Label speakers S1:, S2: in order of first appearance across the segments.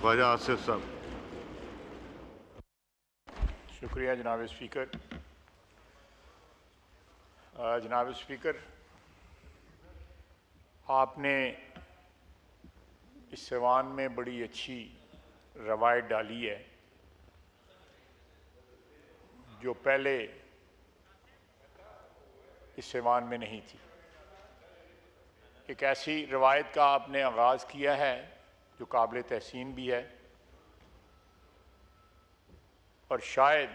S1: ख्वाजा आसिफ साहब।
S2: शुक्रिया जनाब स्पीकर। जनाब स्पीकर, आपने इस ऐवान में बड़ी अच्छी रवायत डाली है जो पहले इस ऐवान में नहीं थी। एक ऐसी रवायत का आपने आगाज़ किया है जो काबिल तहसीन भी है और शायद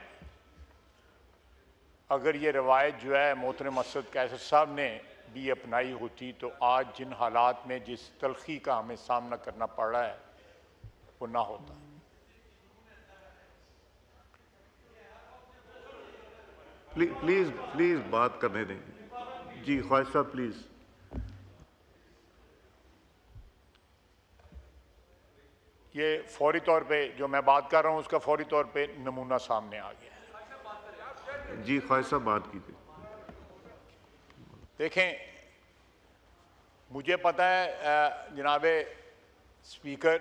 S2: अगर ये रवायत जो है मोहतरम असद कैसर साहब ने भी अपनाई होती तो आज जिन हालात में जिस तलखी का हमें सामना करना पड़ रहा है वो ना होता।
S1: प्लीज प्लीज बात करने दें। जी ख्वाजा साहब प्लीज।
S2: ये फौरी तौर पे जो मैं बात कर रहा हूँ उसका फौरी तौर पे नमूना सामने आ गया है।
S1: जी ख्वाजा साहब बात कीजिए।
S2: देखें, मुझे पता है जनाब स्पीकर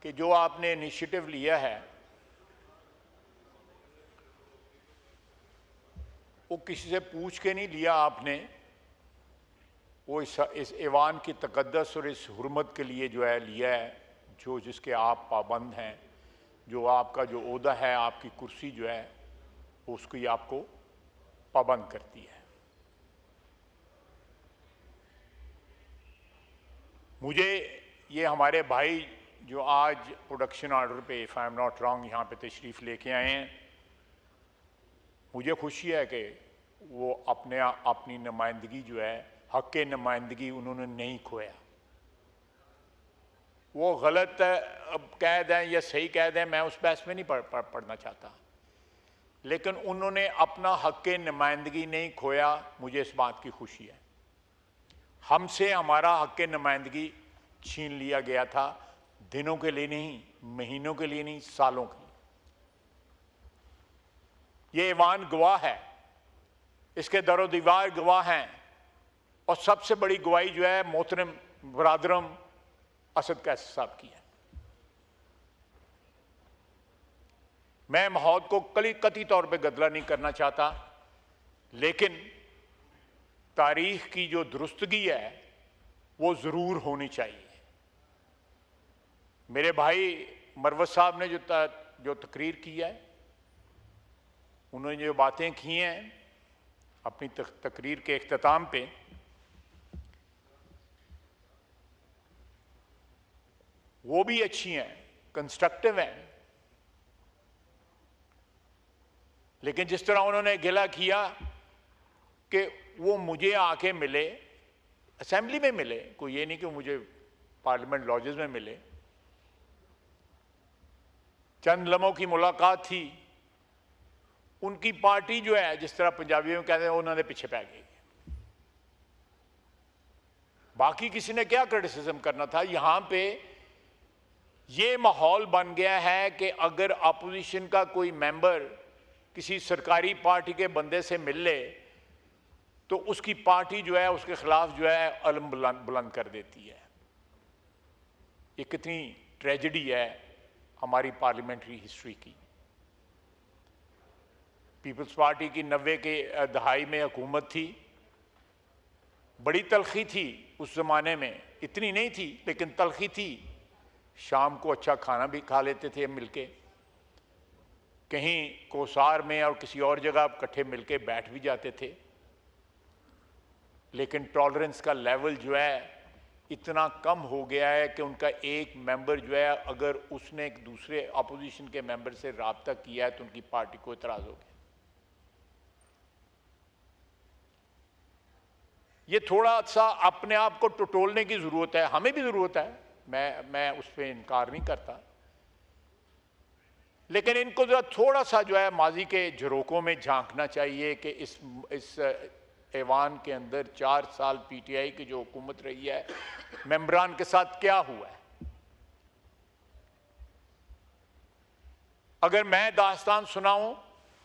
S2: कि जो आपने इनिशिएटिव लिया है वो किसी से पूछ के नहीं लिया आपने, वो इस ऐवान की तकद्दस और इस हुर्मत के लिए जो है लिया है, जो जिसके आप पाबंद हैं, जो आपका जो ओहदा है, आपकी कुर्सी जो है उसकी आपको पाबंद करती है। मुझे ये हमारे भाई जो आज प्रोडक्शन ऑर्डर पे if I am not wrong यहाँ पे तशरीफ़ लेके आए हैं, मुझे खुशी है कि वो अपनी नुमाइंदगी जो है हक़ के नुमाइंदगी उन्होंने नहीं खोया। वो गलत अब कह दें या सही कह दें, मैं उस बहस में नहीं पढ़ना चाहता, लेकिन उन्होंने अपना हक़ के नुमाइंदगी नहीं खोया। मुझे इस बात की खुशी है। हमसे हमारा हक़ के नुमाइंदगी छीन लिया गया था, दिनों के लिए नहीं, महीनों के लिए नहीं, सालों के लिए। ये ऐवान गवाह है, इसके दरो दीवार गवाह हैं, और सबसे बड़ी गवाही जो है मोहतरम बरादरम असद कैसर साहब की है। मैं माहौल को कतई तौर पे गदला नहीं करना चाहता, लेकिन तारीख की जो दुरुस्तगी है वो ज़रूर होनी चाहिए। मेरे भाई मरवत साहब ने जो तकरीर की है, उन्होंने जो बातें की हैं अपनी तकरीर के इख्तिताम पे, वो भी अच्छी हैं, कंस्ट्रक्टिव हैं, लेकिन जिस तरह उन्होंने गिला किया कि वो मुझे आके मिले, असेंबली में मिले, कोई ये नहीं कि मुझे पार्लियामेंट लॉजेस में मिले, चंद लम्हों की मुलाकात थी, उनकी पार्टी जो है जिस तरह पंजाबियों में कहते हैं उन्होंने पीछे पै गई। बाकी किसी ने क्या क्रिटिसिज्म करना था। यहां पे ये माहौल बन गया है कि अगर अपोजिशन का कोई मेंबर किसी सरकारी पार्टी के बंदे से मिल ले तो उसकी पार्टी जो है उसके खिलाफ जो है अलम बुलंद कर देती है। ये कितनी ट्रेजेडी है हमारी पार्लियामेंट्री हिस्ट्री की। पीपल्स पार्टी की 90 के दहाई में हुकूमत थी, बड़ी तलखी थी उस ज़माने में, इतनी नहीं थी लेकिन तलखी थी। शाम को अच्छा खाना भी खा लेते थे मिलके, कहीं कोसार में और किसी और जगह इकट्ठे मिलके बैठ भी जाते थे, लेकिन टॉलरेंस का लेवल जो है इतना कम हो गया है कि उनका एक मेंबर जो है अगर उसने एक दूसरे अपोजिशन के मेंबर से रब्ता किया है तो उनकी पार्टी को इतराज़ हो गया। ये थोड़ा सा अपने आप को टटोलने की ज़रूरत है, हमें भी ज़रूरत है, मैं उस पर इनकार नहीं करता, लेकिन इनको जरा थोड़ा सा जो है माजी के झरोकों में झांकना चाहिए कि इस ऐवान के अंदर 4 साल पीटीआई की जो हुकूमत रही है, मेंबरान के साथ क्या हुआ है। अगर मैं दास्तान सुनाऊं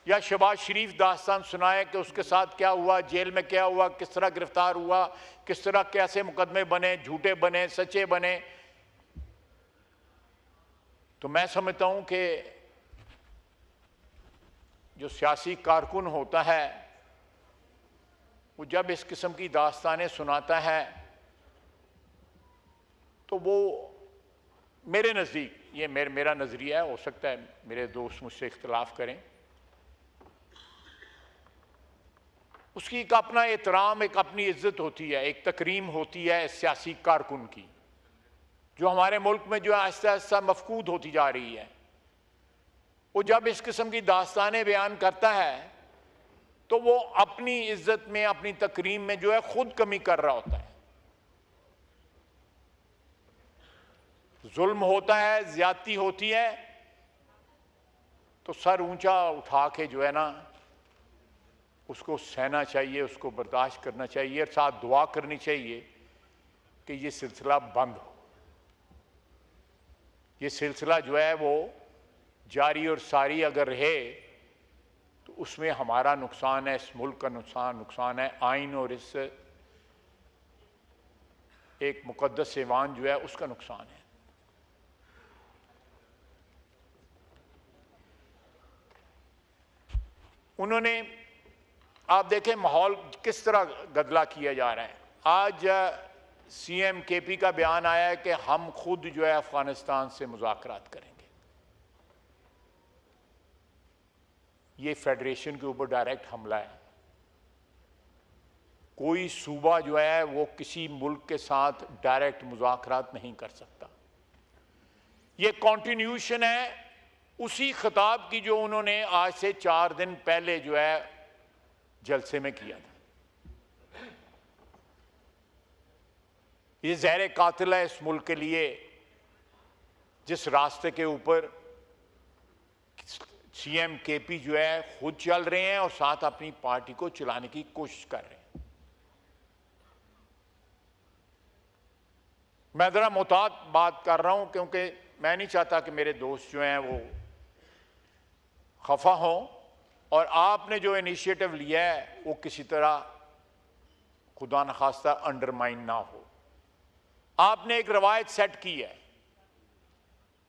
S2: या शहबाज शरीफ दास्तान सुनाए कि उसके साथ क्या हुआ, जेल में क्या हुआ, किस तरह गिरफ्तार हुआ, किस तरह कैसे मुकदमे बने, झूठे बने, सच्चे बने, तो मैं समझता हूं कि जो सियासी कारकुन होता है वो जब इस किस्म की दास्तानें सुनाता है तो वो मेरे नज़दीक, ये मेरा नज़रिया है, हो सकता है मेरे दोस्त मुझसे इख्तिलाफ करें, उसकी एक अपना एहतराम, एक अपनी इज्जत होती है, एक तकरीम होती है सियासी कारकुन की, जो हमारे मुल्क में जो आहिस्ता आहिस्ता मफकूद होती जा रही है। वो जब इस किस्म की दास्तानें बयान करता है तो वो अपनी इज्जत में, अपनी तकरीम में जो है खुद कमी कर रहा होता है। जुल्म होता है, ज्यादती होती है, तो सर ऊंचा उठा के जो है ना उसको सहना चाहिए, उसको बर्दाश्त करना चाहिए और साथ दुआ करनी चाहिए कि ये सिलसिला बंद हो। ये सिलसिला जो है वो जारी और सारी अगर रहे तो उसमें हमारा नुकसान है, इस मुल्क का नुकसान है, आइन और इस एक मुकद्दस ऐवान जो है उसका नुकसान है। उन्होंने, आप देखें माहौल किस तरह गदला किया जा रहा है। आज सीएम केपी का बयान आया है कि हम खुद जो है अफगानिस्तान से मुज़ाकरात करेंगे। ये फेडरेशन के ऊपर डायरेक्ट हमला है। कोई सूबा जो है वो किसी मुल्क के साथ डायरेक्ट मुज़ाकरात नहीं कर सकता। ये कॉन्टिन्यूशन है उसी खिताब की जो उन्होंने आज से 4 दिन पहले जो है जलसे में किया था। ये ज़हर कातिल है इस मुल्क के लिए, जिस रास्ते के ऊपर सीएम केपी जो है खुद चल रहे हैं और साथ अपनी पार्टी को चलाने की कोशिश कर रहे हैं। मैं जरा मुताद बात कर रहा हूं क्योंकि मैं नहीं चाहता कि मेरे दोस्त जो हैं वो खफा हों और आपने जो इनिशिएटिव लिया है वो किसी तरह खुदा न खास्ता अंडरमाइन ना हो। आपने एक रवायत सेट की है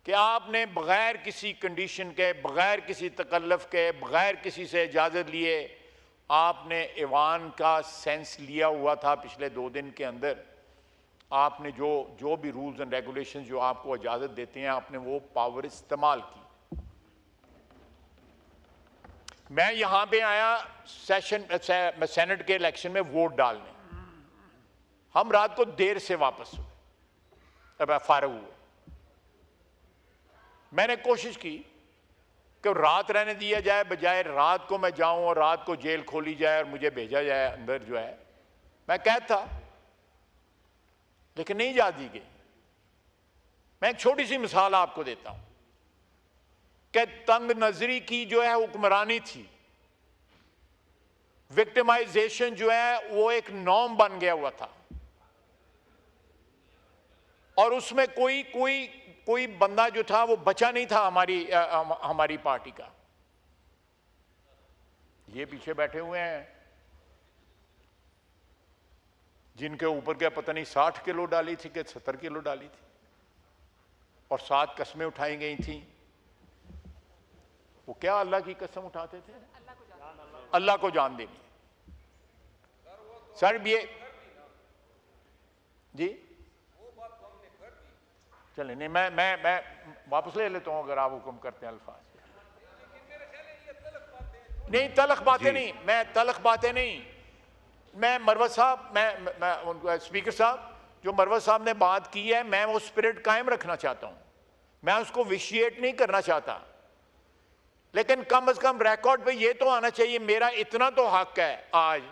S2: कि आपने बगैर किसी कंडीशन के, बगैर किसी तकल्लुफ के, बगैर किसी से इजाज़त लिए आपने ऐवान का सेंस लिया हुआ था। पिछले 2 दिन के अंदर आपने जो भी रूल्स एंड रेगुलेशंस जो आपको इजाज़त देते हैं आपने वो पावर इस्तेमाल की। मैं यहां पे आया सेनेट के इलेक्शन में वोट डालने। हम रात को देर से वापस हुए, अब फारग हुए। मैंने कोशिश की कि रात रहने दिया जाए, बजाय रात को मैं जाऊं और रात को जेल खोली जाए और मुझे भेजा जाए अंदर जो है। मैं कैद था लेकिन नहीं जा दी गई। मैं एक छोटी सी मिसाल आपको देता हूं कि तंग नजरी की जो है हुक्मरानी थी, विक्टिमाइजेशन जो है वो एक नॉर्म बन गया हुआ था और उसमें कोई बंदा जो था वो बचा नहीं था हमारी पार्टी का। ये पीछे बैठे हुए हैं जिनके ऊपर क्या पता नहीं 60 किलो डाली थी कि 70 किलो डाली थी और 7 कस्में उठाई गई थी। वो क्या अल्लाह की कसम उठाते थे? अल्लाह को जान देनी। सर ये जी चले नहीं, मैं वापस ले लेता हूं अगर आप हुक्म करते हैं। अल्फाज नहीं, तलख बातें नहीं, मैं तलख बातें नहीं। मैं मरवत साहब, मैं स्पीकर साहब, जो मरवत साहब ने बात की है मैं वो स्पिरिट कायम रखना चाहता हूं, मैं उसको विशिएट नहीं करना चाहता, लेकिन कम से कम रिकॉर्ड पे ये तो आना चाहिए। मेरा इतना तो हक है आज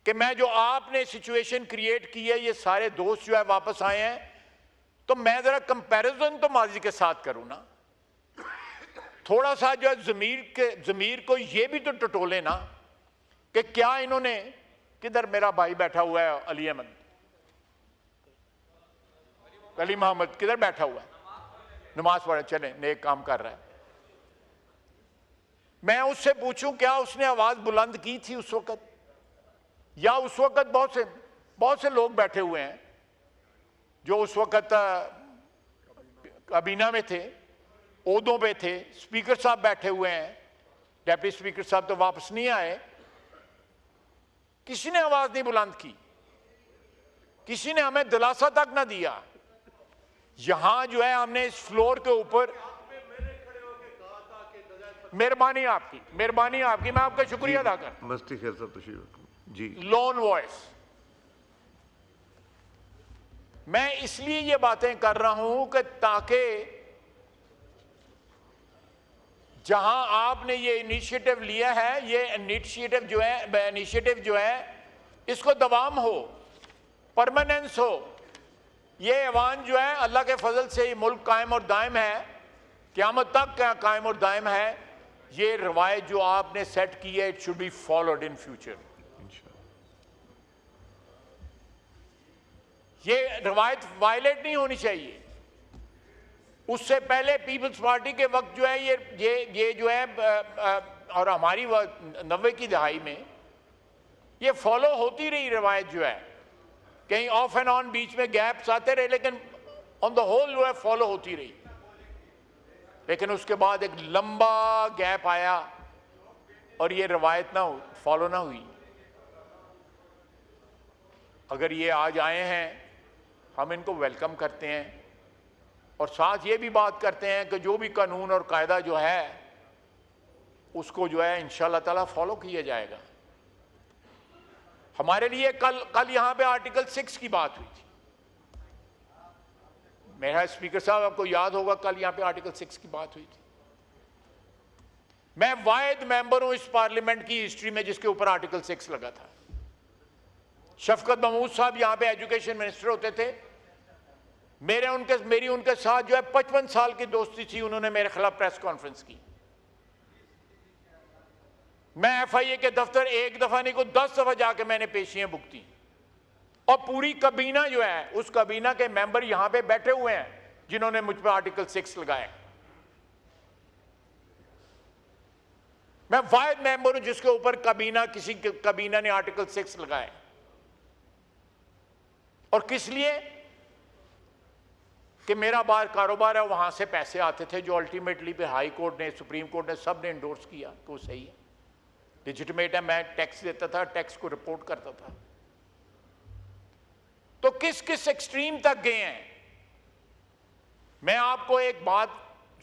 S2: कि मैं जो आपने सिचुएशन क्रिएट की है, ये सारे दोस्त जो है वापस आए हैं, तो मैं जरा कंपैरिजन तो माजी के साथ करूं ना। थोड़ा सा जो है जमीर को ये भी तो टटोले ना कि क्या इन्होंने, किधर मेरा भाई बैठा हुआ है अली अहमद, अली मोहम्मद किधर बैठा हुआ है, नमाज पढ़े चले, नेक काम कर रहा है। मैं उससे पूछूं क्या उसने आवाज बुलंद की थी उस वक्त, या उस वक्त बहुत से लोग बैठे हुए हैं जो उस वक्त काबीना में थे, ओहदों पे थे, स्पीकर साहब बैठे हुए हैं, डेप्टी स्पीकर साहब तो वापस नहीं आए, किसी ने आवाज नहीं बुलंद की, किसी ने हमें दिलासा तक ना दिया। यहां जो है हमने इस फ्लोर के ऊपर, मेहरबानी आपकी, मैं आपका शुक्रिया अदा कर,
S1: मस्ती खैर साहब तशरीफ रखें। जी
S2: लोन वॉइस। मैं इसलिए ये बातें कर रहा हूं कि ताकि जहां आपने ये इनिशिएटिव लिया है, ये इनिशिएटिव जो है इसको दवाम हो, परमानेंस हो। ये ऐवान जो है अल्लाह के फजल से ये मुल्क कायम और दायम है, क़यामत तक का कायम और दायम है। ये रवायत जो आपने सेट की है, it should be followed in future. ये रवायत वायलेट नहीं होनी चाहिए। उससे पहले पीपल्स पार्टी के वक्त जो है ये जो है और हमारी 90 की दहाई में ये फॉलो होती रही रवायत जो है, कहीं ऑफ एंड ऑन बीच में गैप्स आते रहे, लेकिन ऑन द होल जो है फॉलो होती रही। लेकिन उसके बाद एक लंबा गैप आया और ये रवायत फॉलो ना हुई। अगर ये आज आए हैं, हम इनको वेलकम करते हैं और साथ ये भी बात करते हैं कि जो भी कानून और कायदा जो है उसको जो है इंशाअल्लाह ताला फॉलो किया जाएगा। हमारे लिए कल यहां पे आर्टिकल 6 की बात हुई थी। मेरा स्पीकर साहब, आपको याद होगा कल यहां पे आर्टिकल 6 की बात हुई थी। मैं वाहिद मेंबर हूं इस पार्लियामेंट की हिस्ट्री में जिसके ऊपर आर्टिकल 6 लगा था। शफकत महमूद साहब यहां पे एजुकेशन मिनिस्टर होते थे। मेरी उनके साथ जो है 55 साल की दोस्ती थी। उन्होंने मेरे खिलाफ प्रेस कॉन्फ्रेंस की। मैं FIA के दफ्तर एक दफा नहीं को 10 दफा जाके मैंने पेशियां भुगती और पूरी कबीना जो है, उस कबीना के मेंबर यहां पे बैठे हुए हैं जिन्होंने मुझ पर आर्टिकल 6 लगाए। मैं वाहिद मेंबर हूं जिसके ऊपर किसी कबीना ने आर्टिकल 6 लगाए। और किस लिए? कि मेरा बार कारोबार है, वहां से पैसे आते थे जो अल्टीमेटली पे हाई कोर्ट ने, सुप्रीम कोर्ट ने, सब ने एंडोर्स किया कि वो सही है, लेजिटिमेट है। मैं टैक्स देता था, टैक्स को रिपोर्ट करता था। तो किस किस एक्सट्रीम तक गए हैं। मैं आपको एक बात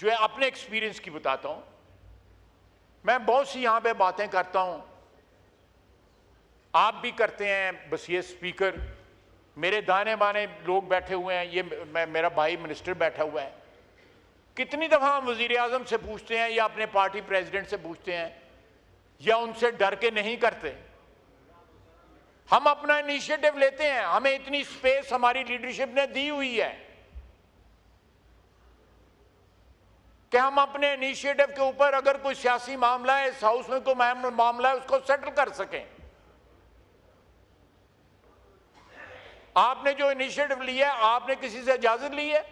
S2: जो है अपने एक्सपीरियंस की बताता हूं। मैं बहुत सी यहां पे बातें करता हूं, आप भी करते हैं। बस ये स्पीकर, मेरे दाने बाने लोग बैठे हुए हैं, ये मेरा भाई मिनिस्टर बैठा हुआ है। कितनी दफा हम वजीर आजम से पूछते हैं या अपने पार्टी प्रेसिडेंट से पूछते हैं या उनसे डर के नहीं करते। हम अपना इनिशिएटिव लेते हैं, हमें इतनी स्पेस हमारी लीडरशिप ने दी हुई है कि हम अपने इनिशिएटिव के ऊपर अगर कोई सियासी मामला है, इस हाउस में कोई मामला है, उसको सेटल कर सकें। आपने जो इनिशिएटिव लिया है, आपने किसी से इजाजत ली है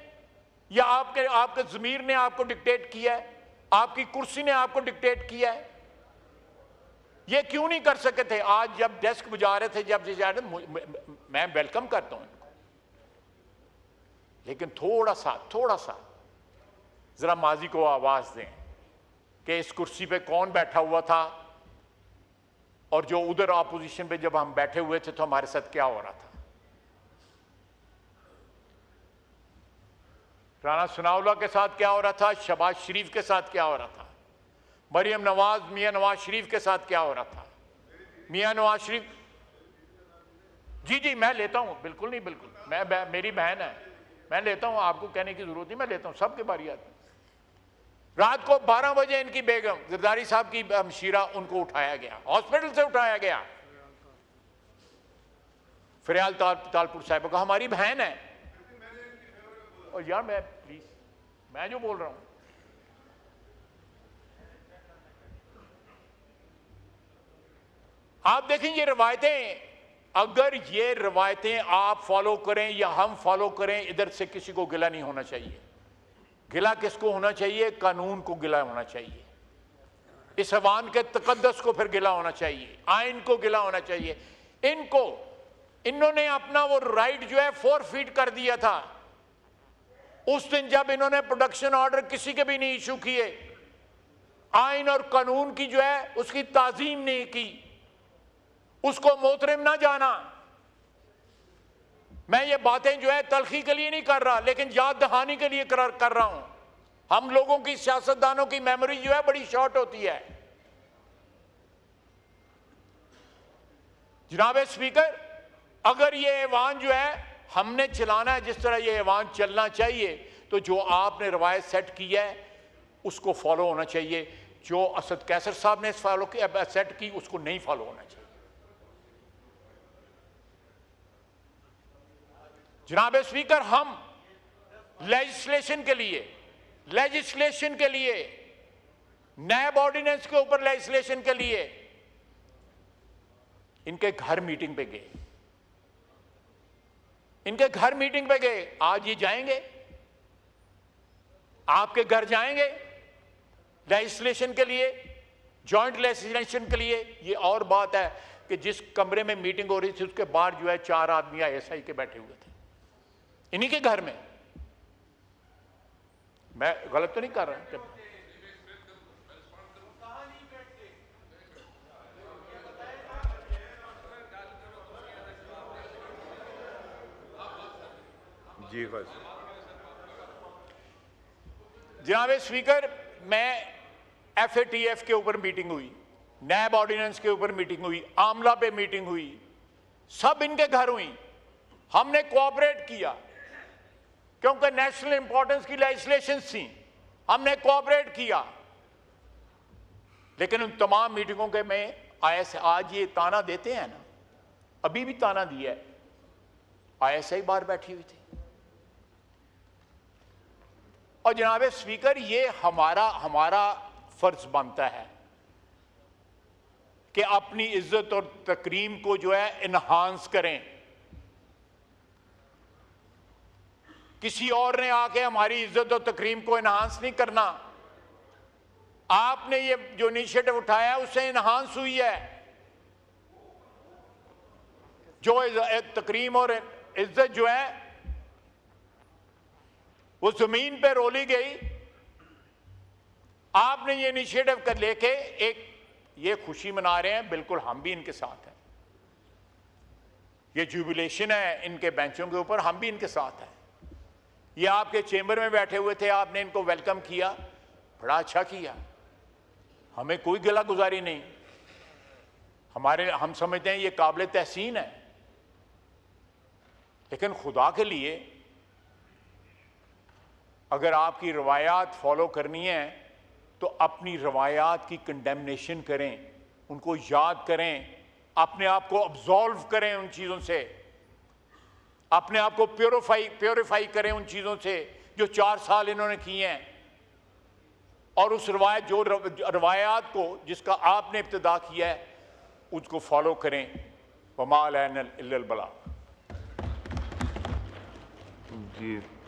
S2: या आपके ज़मीर ने आपको डिक्टेट किया है, आपकी कुर्सी ने आपको डिक्टेट किया है? ये क्यों नहीं कर सके थे? आज जब डेस्क बजा रहे थे, मैं वेलकम करता हूं इनको, लेकिन थोड़ा सा जरा माजी को आवाज दें कि इस कुर्सी पे कौन बैठा हुआ था और जो उधर ऑपोजिशन पे जब हम बैठे हुए थे तो हमारे साथ क्या हो रहा था। राना सनाउल्लाह के साथ क्या हो रहा था, शहबाज शरीफ के साथ क्या हो रहा था, मरियम नवाज, मियां नवाज शरीफ के साथ क्या हो रहा था। मियां नवाज शरीफ, जी मैं लेता हूं, बिल्कुल नहीं, बिल्कुल मेरी बहन है, मैं लेता हूं, आपको कहने की जरूरत नहीं, मैं लेता हूं, सबके बारी आती। रात को 12 बजे इनकी बेगम जरदारी साहब की हमशीरा, उनको उठाया गया, हॉस्पिटल से उठाया गया। फरियाल तालपुर साहिबा का, हमारी बहन है। और यार मैं जो बोल रहा हूं, आप देखें ये रवायतें, अगर ये रवायतें आप फॉलो करें या हम फॉलो करें, इधर से किसी को गिला नहीं होना चाहिए। गिला किसको होना चाहिए? कानून को गिला होना चाहिए, इस अवान के तकद्दस को फिर गिला होना चाहिए, आइन को गिला होना चाहिए। इन्होंने अपना वो राइट जो है 4 फीट कर दिया था, उस दिन जब इन्होंने प्रोडक्शन ऑर्डर किसी के भी नहीं इशू किए, आइन और कानून की जो है उसकी ताजीम नहीं की, उसको मोहतरम ना जाना। मैं ये बातें जो है तलखी के लिए नहीं कर रहा, लेकिन याद दहानी के लिए कर रहा हूं। हम लोगों की, सियासतदानों की मेमोरी जो है बड़ी शॉर्ट होती है। जनाब स्पीकर, अगर ये ऐवान जो है हमने चलाना है जिस तरह ये ऐवान चलना चाहिए, तो जो आपने रवायत सेट की है उसको फॉलो होना चाहिए। जो असद कैसर साहब ने फॉलो किया, सेट की, उसको नहीं फॉलो होना चाहिए। जनाब स्पीकर, हम लेजिस्लेशन के लिए नैब ऑर्डिनेंस के ऊपर लेजिस्लेशन के लिए इनके घर मीटिंग पे गए, आज ये जाएंगे, आपके घर जाएंगे लेजिस्लेशन के लिए, जॉइंट लेजिस्लेशन के लिए। ये और बात है कि जिस कमरे में मीटिंग हो रही थी उसके बाहर जो है 4 आदमी ISI के बैठे हुए थे, इन्हीं के घर में। मैं गलत तो नहीं कर रहा?
S1: जी
S2: जनाब स्पीकर, मैं FATF के ऊपर मीटिंग हुई, नैब ऑर्डिनेंस के ऊपर मीटिंग हुई, आमला पे मीटिंग हुई, सब इनके घर हुई। हमने कोऑपरेट किया क्योंकि नेशनल इंपॉर्टेंस की लेजिस्लेशन थी, हमने कोऑपरेट किया। लेकिन उन तमाम मीटिंगों के में आज ये ताना देते हैं ना, अभी भी ताना दिया है, ISI बाहर बैठी हुई थी। और जनाब स्पीकर, ये हमारा फर्ज बनता है कि अपनी इज्जत और तकरीम को जो है इन्हांस करें। किसी और ने आके हमारी इज्जत और तकरीम को इन्हांस नहीं करना। आपने ये जो इनिशिएटिव उठाया है उससे इन्हांस हुई है। जो तकरीम और इज्जत जो है वो जमीन पे रोली गई। आपने ये इनिशिएटिव कर लेके एक ये खुशी मना रहे हैं, बिल्कुल हम भी इनके साथ हैं। ये जुबिलेशन है इनके बेंचों के ऊपर, हम भी इनके साथ हैं। ये आपके चेंबर में बैठे हुए थे, आपने इनको वेलकम किया, बड़ा अच्छा किया, हमें कोई गिला गुजारी नहीं। हम समझते हैं ये काबिल तहसीन है। लेकिन खुदा के लिए अगर आपकी रवायात फॉलो करनी है तो अपनी रवायात की कंडेमनेशन करें, उनको याद करें, अपने आप को अब्जॉल्व करें उन चीज़ों से, अपने आप को प्योरीफाई करें उन चीज़ों से जो 4 साल इन्होंने किए हैं। और उस रवायात को जिसका आपने इब्तिदा किया है उसको फॉलो करें। वमा अलैना इल्लल बलाग।
S1: जी।